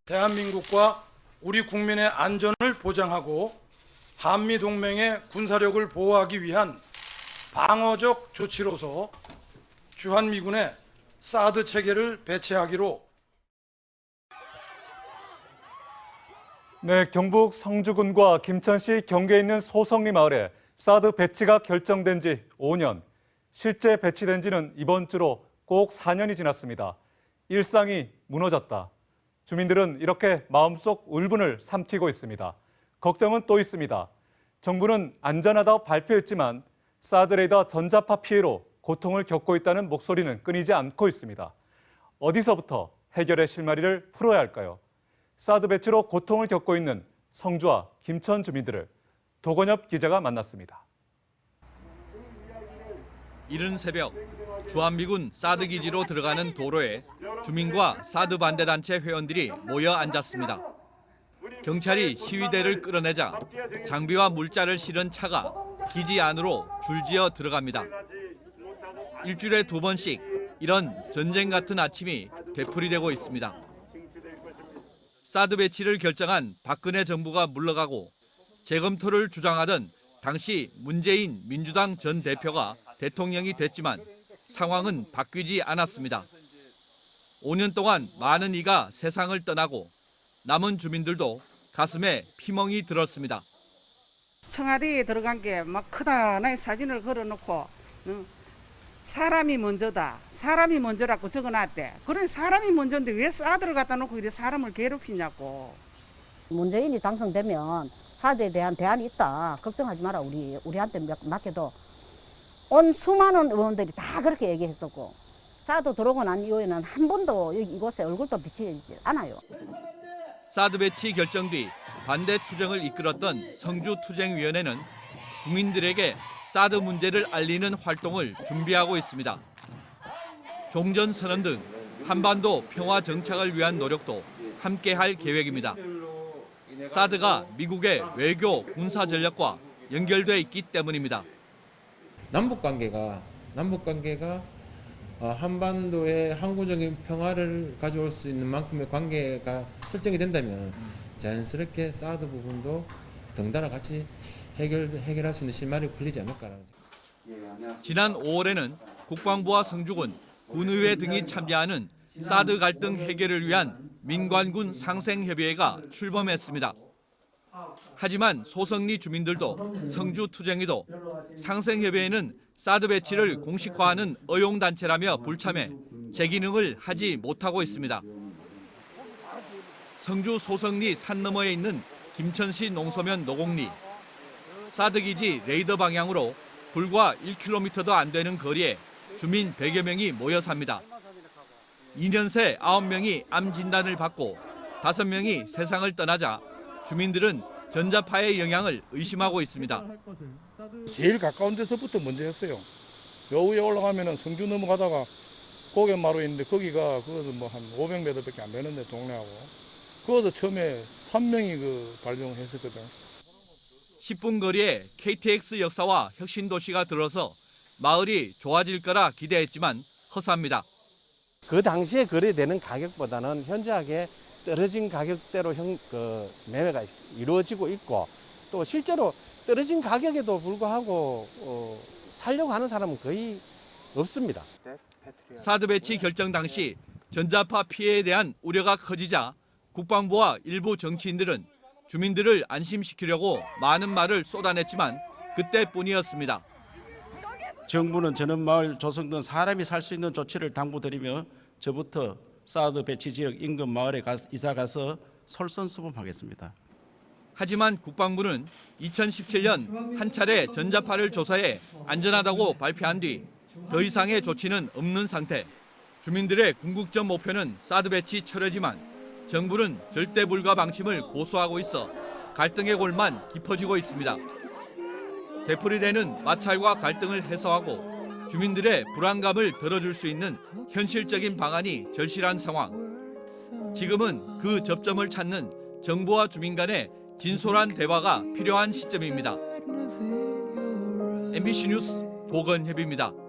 대한민국과 우리 국민의 안전을 보장하고 한미동맹의 군사력을 보호하기 위한 방어적 조치로서 주한미군의 사드 체계를 배치하기로. 네, 경북 성주군과 김천시 경계에 있는 소성리 마을에 사드 배치가 결정된 지 5년, 실제 배치된 지는 이번 주로 꼭 4년이 지났습니다. 일상이 무너졌다. 주민들은 이렇게 마음속 울분을 삼키고 있습니다. 걱정은 또 있습니다. 정부는 안전하다고 발표했지만 사드 레이더 전자파 피해로 고통을 겪고 있다는 목소리는 끊이지 않고 있습니다. 어디서부터 해결의 실마리를 풀어야 할까요? 사드 배치로 고통을 겪고 있는 성주와 김천 주민들을 도건엽 기자가 만났습니다. 이른 새벽 주한미군 사드 기지로 들어가는 도로에 주민과 사드 반대 단체 회원들이 모여 앉았습니다. 경찰이 시위대를 끌어내자 장비와 물자를 실은 차가 기지 안으로 줄지어 들어갑니다. 일주일에 2번씩 이런 전쟁 같은 아침이 되풀이되고 있습니다. 사드 배치를 결정한 박근혜 정부가 물러가고 재검토를 주장하던 당시 문재인 민주당 전 대표가 대통령이 됐지만 상황은 바뀌지 않았습니다. 5년 동안 많은 이가 세상을 떠나고 남은 주민들도 가슴에 피멍이 들었습니다. 청와대에 들어간 게 막 크다란 사진을 걸어놓고 사람이 먼저다. 사람이 먼저라고 적어놨대. 그래 사람이 먼저인데 왜 사드를 갖다 놓고 이래 사람을 괴롭히냐고. 문재인이 당선되면 사드에 대한 대안이 있다. 걱정하지 마라. 우리한테 맡겨도. 온 수많은 의원들이 다 그렇게 얘기했었고 사드 들어오고 난 이후에는 한 번도 이곳에 얼굴도 비치지 않아요. 사드 배치 결정 뒤 반대 투쟁을 이끌었던 성주투쟁위원회는 국민들에게 사드 문제를 알리는 활동을 준비하고 있습니다. 종전선언 등 한반도 평화 정착을 위한 노력도 함께할 계획입니다. 사드가 미국의 외교 군사 전략과 연결돼 있기 때문입니다. 남북 관계가 한반도의 항구적인 평화를 가져올 수 있는 만큼의 관계가 설정이 된다면 자연스럽게 사드 부분도 덩달아 같이 해결할 수 있는 실마리가 풀리지 않을까라는 생각. 지난 5월에는 국방부와 성주군, 군의회 등이 참여하는 사드 갈등 해결을 위한 민관군 상생협의회가 출범했습니다. 하지만 소성리 주민들도 성주투쟁이도 상생협의회는 사드 배치를 공식화하는 의용단체라며 불참해 제 기능을 하지 못하고 있습니다. 성주 소성리 산 너머에 있는 김천시 농소면 노곡리. 사드 기지 레이더 방향으로 불과 1km도 안 되는 거리에 주민 100여 명이 모여 삽니다. 2년 새 9명이 암 진단을 받고 5명이 세상을 떠나자 주민들은 전자파의 영향을 의심하고 있습니다. 제일 가까운 데서부터 먼저 했어요. 요 위에 올라가면은 성주 넘어가다가 고갯마루 있는데 거기가 그것도 뭐 한 500m밖에 안 되는데 동네하고 그것도 처음에 3명이 발병했었거든. 10분 거리에 KTX 역사와 혁신도시가 들어서 마을이 좋아질 거라 기대했지만 허사합니다. 그 당시에 거래되는 가격보다는 현저하게 떨어진 가격대로 매매가 이루어지고 있고 또 실제로 떨어진 가격에도 불구하고 살려고 하는 사람은 거의 없습니다. 사드 배치 결정 당시 전자파 피해에 대한 우려가 커지자 국방부와 일부 정치인들은 주민들을 안심시키려고 많은 말을 쏟아냈지만 그때뿐이었습니다. 정부는 저는 마을 조성된 사람이 살 수 있는 조치를 당부드리며 저부터 사드 배치 지역 인근 마을에 이사 가서 솔선수범하겠습니다. 하지만 국방부는 2017년 한 차례 전자파를 조사해 안전하다고 발표한 뒤 더 이상의 조치는 없는 상태. 주민들의 궁극적 목표는 사드 배치 철회지만 정부는 절대 불가 방침을 고수하고 있어 갈등의 골만 깊어지고 있습니다. 되풀이되는 마찰과 갈등을 해소하고 주민들의 불안감을 덜어줄 수 있는 현실적인 방안이 절실한 상황. 지금은 그 접점을 찾는 정부와 주민 간의 진솔한 대화가 필요한 시점입니다. MBC 뉴스 도건협입니다.